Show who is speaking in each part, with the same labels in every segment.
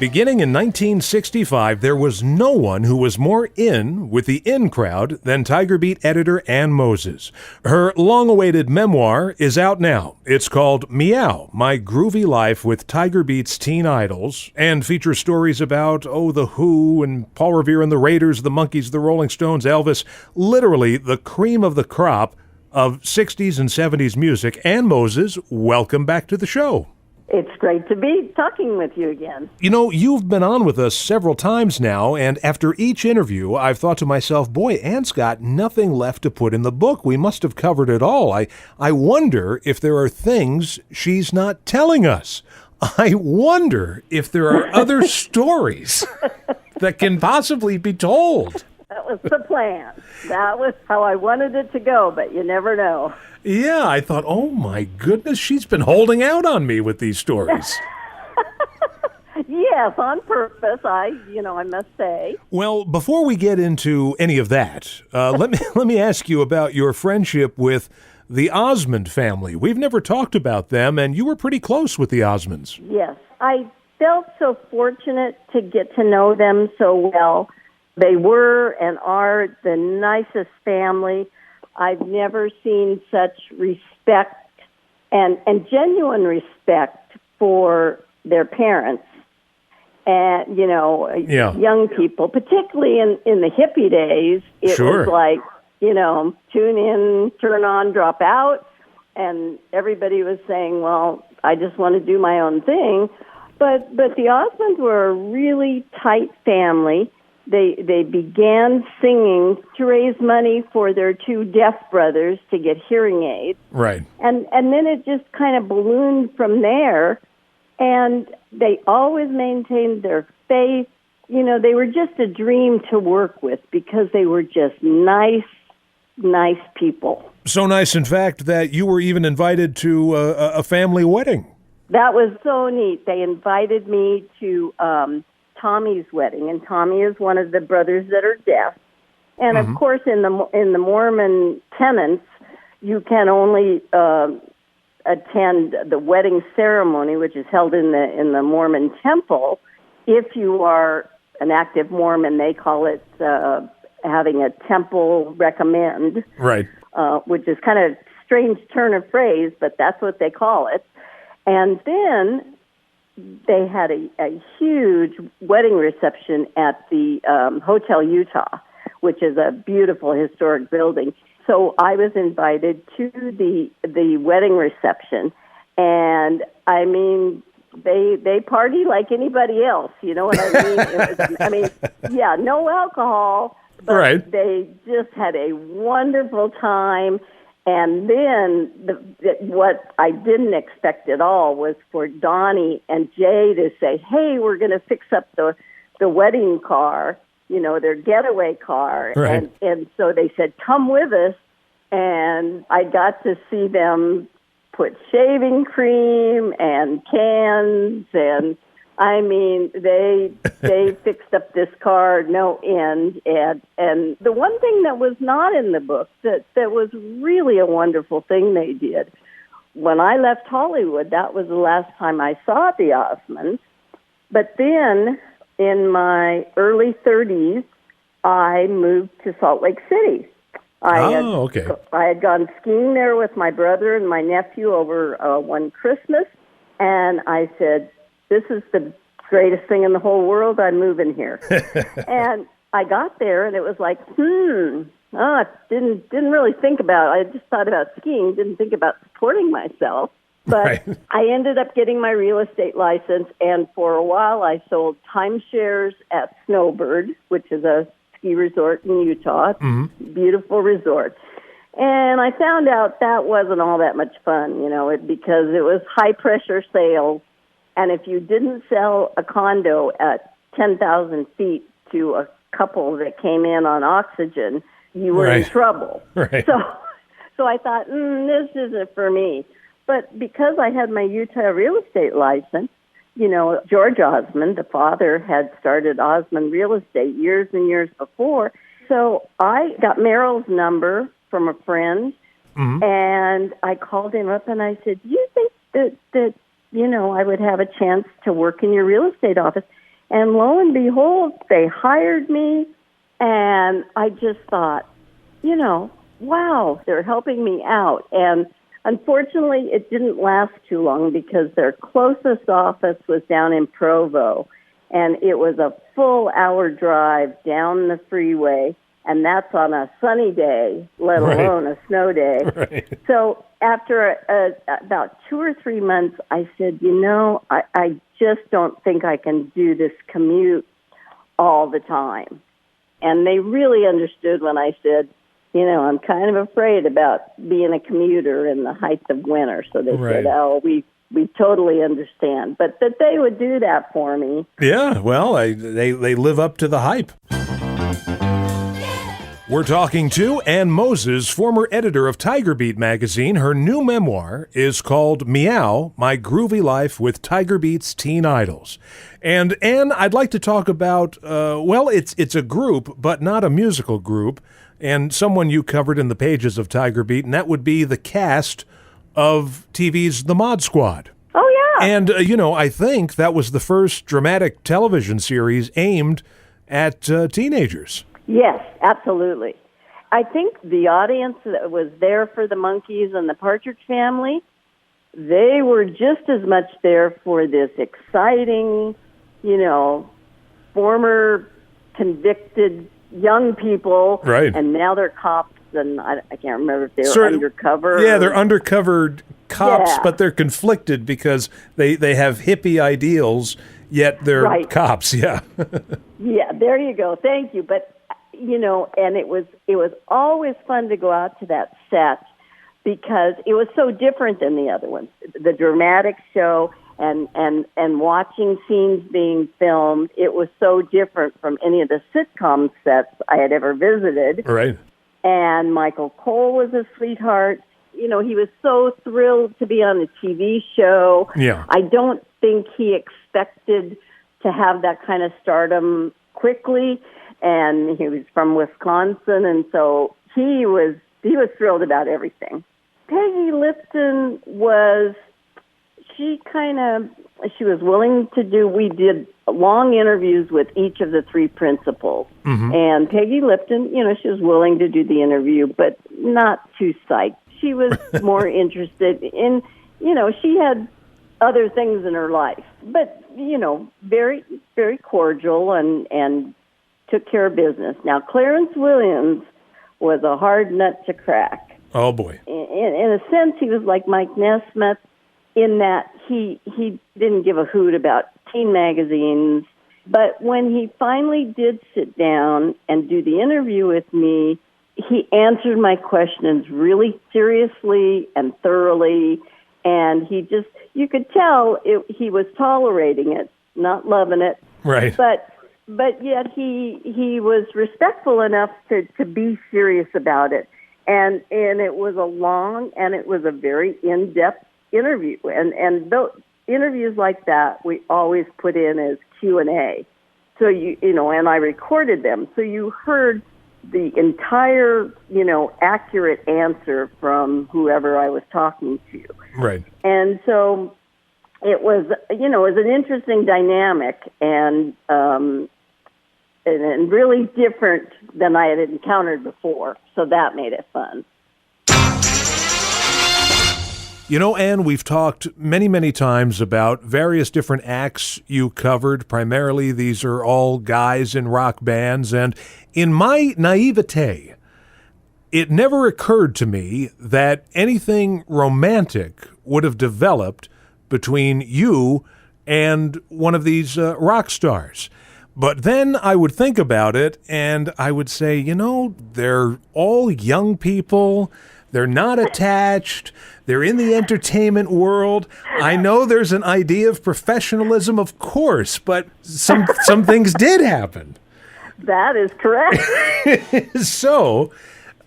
Speaker 1: Beginning in 1965, there was no one who was more in with the in crowd than Tiger Beat editor Ann Moses. Her long-awaited memoir is out now. It's called Meow, My Groovy Life with Tiger Beat's Teen Idols, and features stories about, The Who and Paul Revere and the Raiders, the Monkees, the Rolling Stones, Elvis, literally the cream of the crop of 60s and 70s music. Ann Moses, welcome back to the show.
Speaker 2: It's great to be talking with you again.
Speaker 1: You know, you've been on with us several times now, and after each interview, I've thought to myself, boy, Ann's got nothing left to put in the book. We must have covered it all. I wonder if there are things she's not telling us. I wonder if there are other stories that can possibly be told.
Speaker 2: That was the plan. That was how I wanted it to go, but you never know.
Speaker 1: Yeah, I thought, oh my goodness, she's been holding out on me with these stories.
Speaker 2: Yes, on purpose, I must say.
Speaker 1: Well, before we get into any of that, let me ask you about your friendship with the Osmond family. We've never talked about them, and you were pretty close with the Osmonds.
Speaker 2: Yes, I felt so fortunate to get to know them so well. They were and are the nicest family. I've never seen such respect and genuine respect for their parents and, young people, particularly in the hippie days. It was like, tune in, turn on, drop out. And everybody was saying, well, I just want to do my own thing. But the Osmonds were a really tight family. They began singing to raise money for their two deaf brothers to get hearing aids.
Speaker 1: Right.
Speaker 2: And then it just kind of ballooned from there. And they always maintained their faith. They were just a dream to work with because they were just nice people. So nice, in fact, that you were even invited to a family wedding. That was so neat. They invited me to Tommy's wedding, and Tommy is one of the brothers that are deaf. And of course, in the Mormon tenets, you can only attend the wedding ceremony, which is held in the Mormon temple, if you are an active Mormon. They call it having a temple recommend, right? Which is kind of a strange turn of phrase, but that's what they call it. And then they had a huge wedding reception at the Hotel Utah, which is a beautiful historic building. So I was invited to the wedding reception, and I mean, they party like anybody else. You know what I mean? No alcohol, but they just had a wonderful time. And then what I didn't expect at all was for Donnie and Jay to say, hey, we're going to fix up the wedding car, their getaway car. Right. And so they said, come with us. And I got to see them put shaving cream and cans. And, I mean, they fixed up this car no end. And the one thing that was not in the book that was really a wonderful thing they did, when I left Hollywood, that was the last time I saw the Osmonds. But then in my early 30s, I moved to Salt Lake City. I had gone skiing there with my brother and my nephew over one Christmas, and I said, this is the greatest thing in the whole world. I'm moving here. And I got there, and it was like, I didn't really think about it. I just thought about skiing, didn't think about supporting myself. But I ended up getting my real estate license, and for a while I sold timeshares at Snowbird, which is a ski resort in Utah. Beautiful resort. And I found out that wasn't all that much fun, because it was high-pressure sales. And if you didn't sell a condo at 10,000 feet to a couple that came in on oxygen, you were in trouble. Right. So I thought, this isn't for me. But because I had my Utah real estate license, George Osmond, the father, had started Osmond Real Estate years and years before. So I got Merrill's number from a friend, and I called him up and I said, do you think that I would have a chance to work in your real estate office? And lo and behold, they hired me, and I just thought, wow, they're helping me out. And unfortunately, it didn't last too long because their closest office was down in Provo, and it was a full hour drive down the freeway, and that's on a sunny day, let alone a snow day.
Speaker 1: Right.
Speaker 2: So after about 2 or 3 months, I said, I just don't think I can do this commute all the time. And they really understood when I said, I'm kind of afraid about being a commuter in the height of winter. So they said, oh, we totally understand. But that they would do that for me.
Speaker 1: Yeah, well, they live up to the hype. We're talking to Ann Moses, former editor of Tiger Beat magazine. Her new memoir is called Meow, My Groovy Life with Tiger Beat's Teen Idols. And Ann, I'd like to talk about, it's a group, but not a musical group, and someone you covered in the pages of Tiger Beat, and that would be the cast of TV's The Mod Squad.
Speaker 2: Oh, yeah.
Speaker 1: And, I think that was the first dramatic television series aimed at teenagers.
Speaker 2: Yes, absolutely. I think the audience that was there for the Monkees and the Partridge Family, they were just as much there for this exciting, former convicted young people.
Speaker 1: Right.
Speaker 2: And now they're cops, and I can't remember if they were undercover.
Speaker 1: Yeah, they're undercover cops,
Speaker 2: Yeah.
Speaker 1: but they're conflicted because they have hippie ideals, yet they're cops, yeah.
Speaker 2: Yeah, there you go. Thank you. But and it was always fun to go out to that set because it was so different than the other ones. The dramatic show and watching scenes being filmed, it was so different from any of the sitcom sets I had ever visited.
Speaker 1: Right.
Speaker 2: And Michael Cole was a sweetheart. He was so thrilled to be on the TV show.
Speaker 1: Yeah.
Speaker 2: I don't think he expected to have that kind of stardom quickly. And he was from Wisconsin, and so he was thrilled about everything. Peggy Lipton she was willing to do, we did long interviews with each of the three principals. Mm-hmm. And Peggy Lipton, she was willing to do the interview, but not too psyched. She was more interested in, she had other things in her life, but, very, very cordial and took care of business. Now, Clarence Williams was a hard nut to crack.
Speaker 1: Oh, boy.
Speaker 2: In a sense, he was like Mike Nesmith in that he didn't give a hoot about teen magazines. But when he finally did sit down and do the interview with me, he answered my questions really seriously and thoroughly. And you could tell he was tolerating it, not loving it.
Speaker 1: Right.
Speaker 2: But yet he was respectful enough to be serious about it. And it was a long and it was a very in-depth interview. And those interviews like that we always put in as Q&A. So and I recorded them. So you heard the entire, accurate answer from whoever I was talking to.
Speaker 1: Right.
Speaker 2: And so it was, it was an interesting dynamic and really different than I had encountered before. So that made it fun.
Speaker 1: Ann, we've talked many, many times about various different acts you covered. Primarily, these are all guys in rock bands. And in my naivete, it never occurred to me that anything romantic would have developed between you and one of these rock stars. But then I would think about it and I would say, they're all young people. They're not attached. They're in the entertainment world. I know there's an idea of professionalism, of course, but some things did happen.
Speaker 2: That is correct.
Speaker 1: So,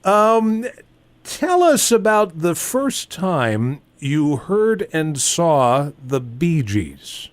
Speaker 1: tell us about the first time you heard and saw the Bee Gees.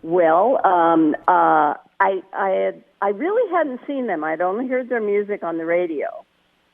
Speaker 2: Well, I really hadn't seen them. I'd only heard their music on the radio.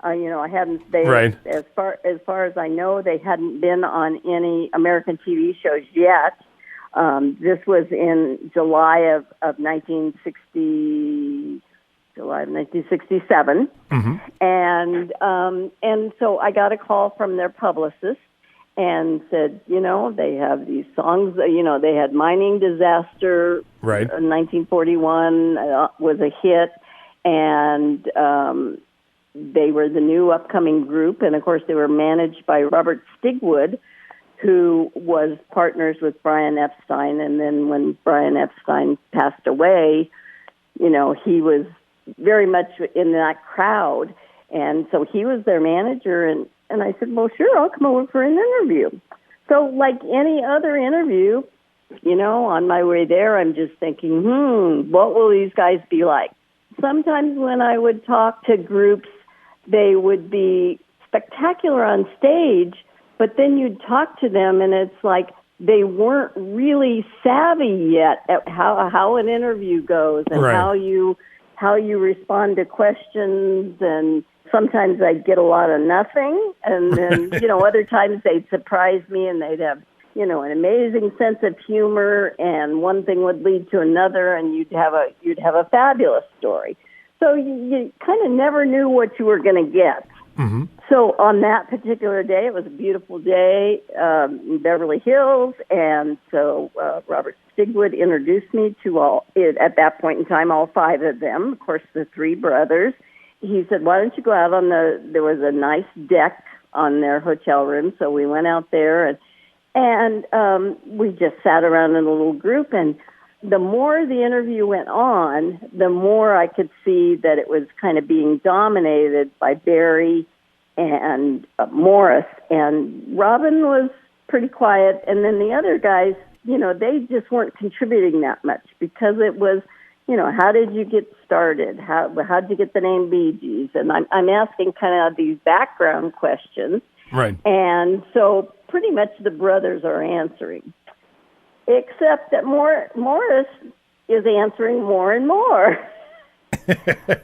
Speaker 2: I hadn't. They,
Speaker 1: right.
Speaker 2: As far as I know, they hadn't been on any American TV shows yet. This was in July of 1960. July of 1967, and so I got a call from their publicist and said, they have these songs. They had Mining Disaster,
Speaker 1: right?
Speaker 2: 1941 was a hit, and they were the new upcoming group, and of course they were managed by Robert Stigwood, who was partners with Brian Epstein, and then when Brian Epstein passed away, he was very much in that crowd, and so he was their manager, and I said, well, sure, I'll come over for an interview. So like any other interview, on my way there, I'm just thinking, what will these guys be like? Sometimes when I would talk to groups, they would be spectacular on stage, but then you'd talk to them, and it's like they weren't really savvy yet at how an interview goes and
Speaker 1: right.
Speaker 2: how you respond to questions, and sometimes I'd get a lot of nothing, and then, other times they'd surprise me and they'd have, an amazing sense of humor, and one thing would lead to another, and you'd have a fabulous story. So you kind of never knew what you were going to get.
Speaker 1: Mm-hmm.
Speaker 2: So on that particular day, it was a beautiful day in Beverly Hills, and so Robert Stigwood introduced me to at that point in time, all five of them, of course, the three brothers. He said, why don't you go out there was a nice deck on their hotel room, so we went out there, and we just sat around in a little group, and the more the interview went on, the more I could see that it was kind of being dominated by Barry and Morris, and Robin was pretty quiet, and then the other guys, they just weren't contributing that much because it was, how did you get started? How did you get the name Bee Gees? And I'm asking kind of these background questions,
Speaker 1: right? And
Speaker 2: so pretty much the brothers are answering. Except that Morris is answering more and more.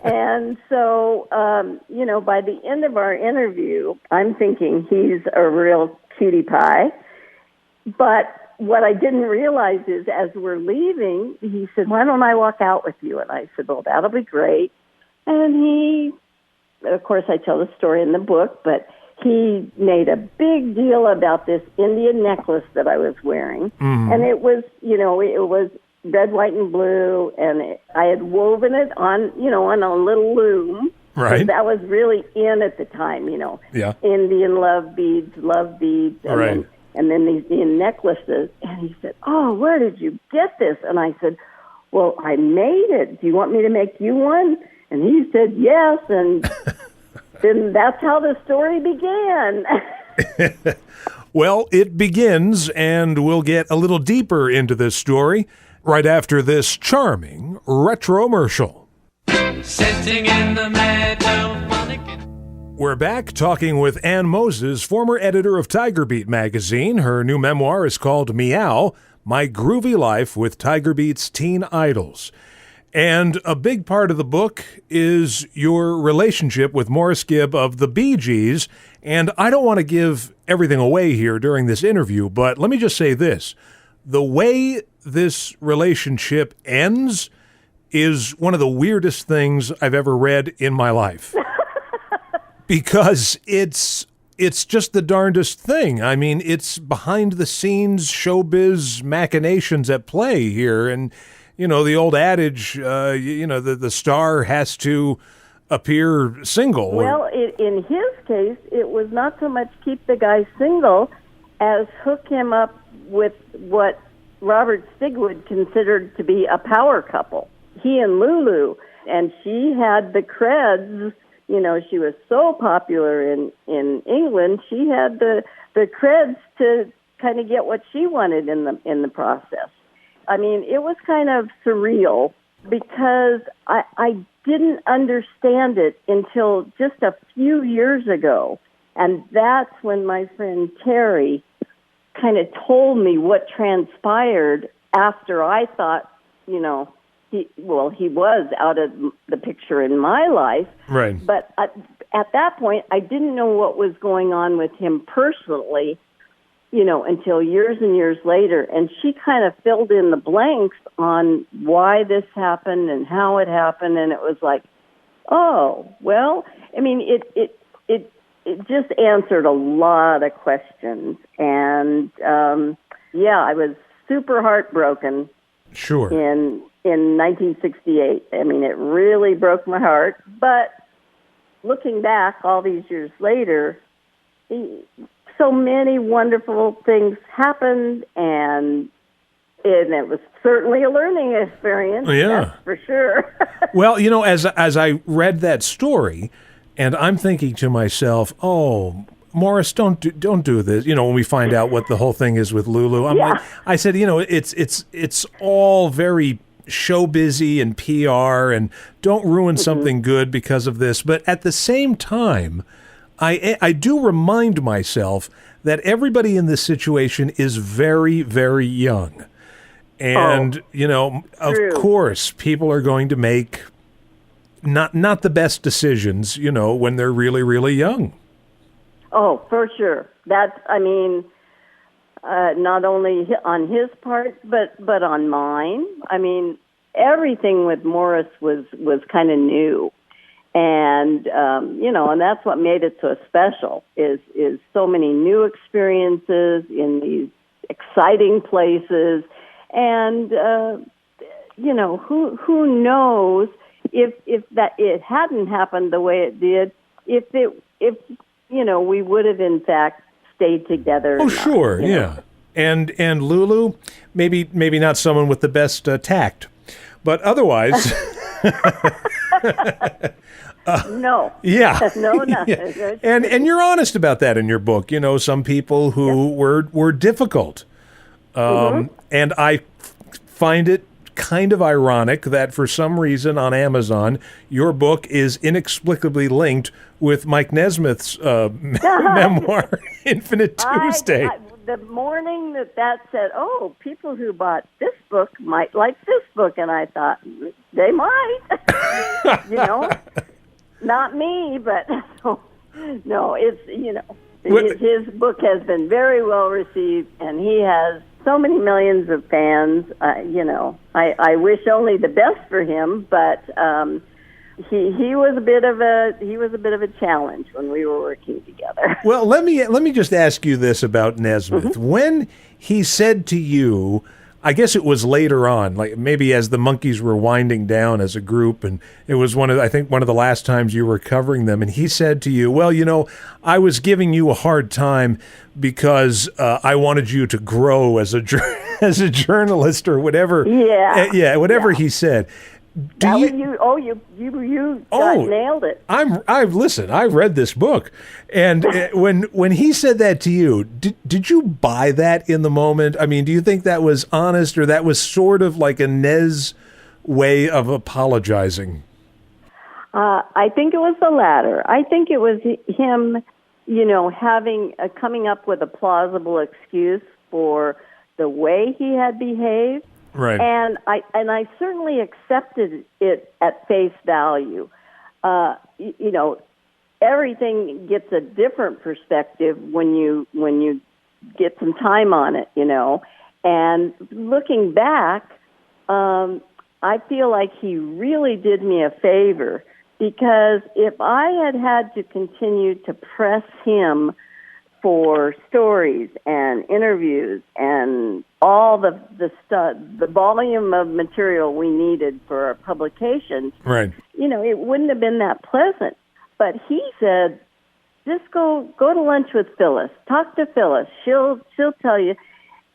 Speaker 2: And so, by the end of our interview, I'm thinking he's a real cutie pie. But what I didn't realize is as we're leaving, he said, why don't I walk out with you? And I said, well, that'll be great. And of course, I tell the story in the book, but he made a big deal about this Indian necklace that I was wearing. Mm-hmm. And it was, it was red, white, and blue, and I had woven it on a little loom.
Speaker 1: Right.
Speaker 2: That was really in at the time,
Speaker 1: Yeah.
Speaker 2: Indian love beads, and
Speaker 1: right.
Speaker 2: then these Indian necklaces. And he said, oh, where did you get this? And I said, well, I made it. Do you want me to make you one? And he said, yes, and then that's how the story began.
Speaker 1: Well, it begins, and we'll get a little deeper into this story right after this charming retromercial. Sitting in the meadow. We're back talking with Ann Moses, former editor of Tiger Beat magazine. Her new memoir is called Meow, My Groovy Life with Tiger Beat's Teen Idols. And a big part of the book is your relationship with Morris Gibb of the Bee Gees. And I don't want to give everything away here during this interview, but let me just say this. The way this relationship ends is one of the weirdest things I've ever read in my life. Because it's just the darndest thing. I mean, it's behind the scenes showbiz machinations at play here. And the old adage, the star has to appear single.
Speaker 2: Well, in his case, it was not so much keep the guy single as hook him up with what Robert Stigwood considered to be a power couple. He and Lulu, and she had the creds. She was so popular in England. She had the creds to kind of get what she wanted in the process. I mean, it was kind of surreal because I didn't understand it until just a few years ago. And that's when my friend Terry kind of told me what transpired after I thought, he was out of the picture in my life.
Speaker 1: Right.
Speaker 2: But at that point, I didn't know what was going on with him personally. until years and years later. And she kind of filled in the blanks on why this happened and how it happened. And it was like, oh, well, I mean, it just answered a lot of questions. And, I was super heartbroken.
Speaker 1: Sure.
Speaker 2: In 1968. I mean, it really broke my heart. But looking back all these years later, so many wonderful things happened, and it was certainly a learning experience.
Speaker 1: Yeah,
Speaker 2: that's for sure.
Speaker 1: Well, as I read that story, and I'm thinking to myself, oh, Morris, don't do this. When we find out what the whole thing is with Lulu, I said, it's all very show busy and PR, and don't ruin something good because of this. But at the same time, I do remind myself that everybody in this situation is very, very young. And, of course, people are going to make not the best decisions, when they're really, really young.
Speaker 2: Oh, for sure. That's, not only on his part, but on mine. I mean, everything with Morris was kind of new. And, and that's what made it so special is so many new experiences in these exciting places. And, who knows if that it hadn't happened the way it did, if we would have in fact stayed together.
Speaker 1: Oh, sure. Yeah. And Lulu, maybe not someone with the best tact, but otherwise.
Speaker 2: No.
Speaker 1: Yeah.
Speaker 2: No, nothing.
Speaker 1: Yeah. And you're honest about that in your book. Some people who were difficult. And I find it kind of ironic that for some reason on Amazon, your book is inexplicably linked with Mike Nesmith's memoir, Infinite Tuesday.
Speaker 2: The morning that said, oh, people who bought this book might like this book, and I thought, they might. Not me, but no, it's, his book has been very well received, and he has so many millions of fans. I wish only the best for him, but he was a bit of a challenge when we were working together.
Speaker 1: Well, let me just ask you this about Nesmith. When he said to you, I guess it was later on, like maybe as the Monkees were winding down as a group, and it was one of the last times you were covering them, and he said to you, well, I was giving you a hard time because I wanted you to grow as a journalist or whatever.
Speaker 2: Yeah.
Speaker 1: Whatever he said.
Speaker 2: You nailed it.
Speaker 1: Listen, I read this book, and when he said that to you, did you buy that in the moment? I mean, do you think that was honest, or that was sort of like a Nez way of apologizing?
Speaker 2: I think it was the latter. I think it was him, having coming up with a plausible excuse for the way he had behaved.
Speaker 1: Right.
Speaker 2: And I certainly accepted it at face value. Everything gets a different perspective when you get some time on it, And looking back, I feel like he really did me a favor, because if I had to continue to press him for stories and interviews and all the volume of material we needed for our publications,
Speaker 1: right?
Speaker 2: It wouldn't have been that pleasant. But he said, just go to lunch with Phyllis, talk to Phyllis. She'll tell you.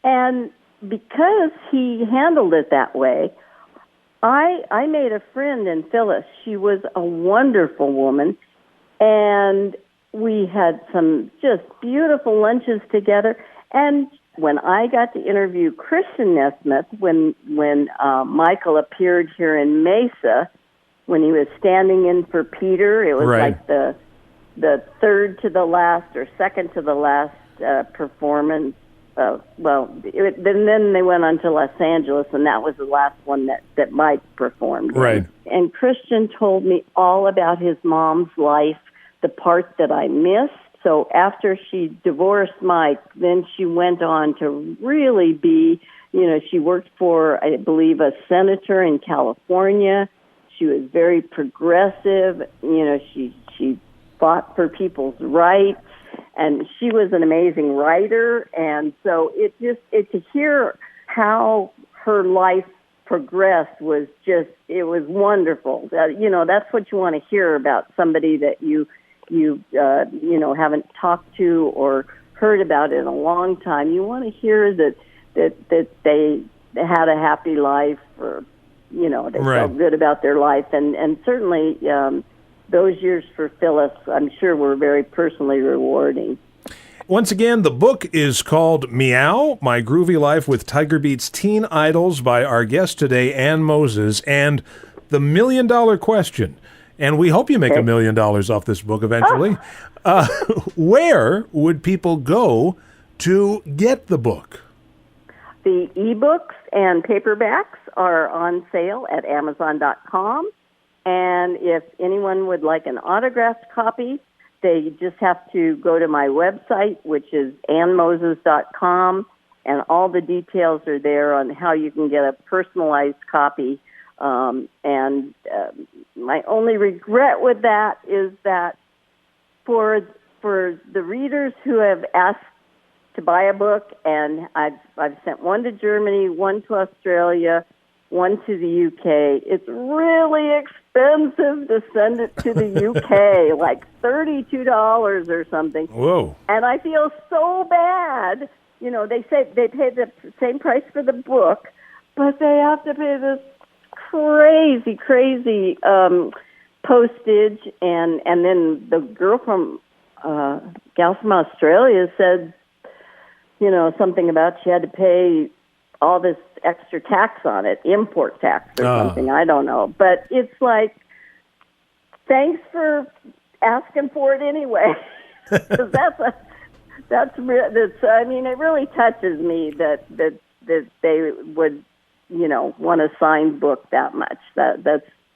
Speaker 2: And because he handled it that way, I made a friend in Phyllis. She was a wonderful woman, and we had some just beautiful lunches together. And when I got to interview Christian Nesmith, when Michael appeared here in Mesa, when he was standing in for Peter, it was like the third to the last or second to the last performance. Then they went on to Los Angeles, and that was the last one that Mike performed.
Speaker 1: Right.
Speaker 2: And Christian told me all about his mom's life, the part that I missed, so after she divorced Mike, then she went on to really be, she worked for, I believe, a senator in California. She was very progressive. She fought for people's rights, and she was an amazing writer. And so it to hear how her life progressed was wonderful. That's what you want to hear about somebody that you haven't talked to or heard about in a long time. You want to hear that they had a happy life, or they felt good about their life, and certainly those years for Phyllis, I'm sure, were very personally rewarding.
Speaker 1: Once again, the book is called Meow, My Groovy Life with Tiger Beat's Teen Idols by our guest today, Ann Moses, and The $1 Million Question. And we hope you make $1 million off this book eventually. Where would people go to get the book?
Speaker 2: The ebooks and paperbacks are on sale at Amazon.com. And if anyone would like an autographed copy, they just have to go to my website, which is annmoses.com, and all the details are there on how you can get a personalized copy. My only regret with that is that for the readers who have asked to buy a book, and I've sent one to Germany, one to Australia, one to the UK. It's really expensive to send it to the UK, like $32 or something.
Speaker 1: Whoa.
Speaker 2: And I feel so bad. They say they pay the same price for the book, but they have to pay this crazy postage. And then the gal from Australia said, something about she had to pay all this extra tax on it, import tax or something. I don't know. But it's like, thanks for asking for it anyway. 'Cause it really touches me that they would, want a signed book that much.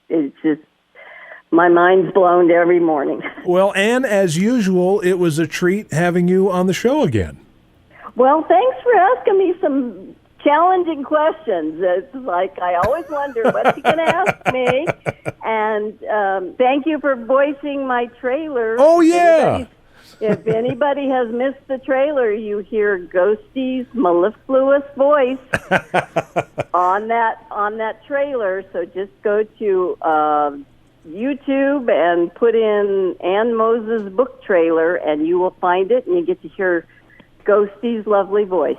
Speaker 2: It's just, my mind's blown every morning.
Speaker 1: Well, Ann, as usual, it was a treat having you on the show again.
Speaker 2: Well, thanks for asking me some challenging questions. It's like I always wonder, what's he going to ask me? And thank you for voicing my trailer.
Speaker 1: Oh, yeah.
Speaker 2: If anybody has missed the trailer, you hear Ghosty's mellifluous voice on that trailer. So just go to YouTube and put in Ann Moses book trailer, and you will find it, and you get to hear Ghosty's lovely voice.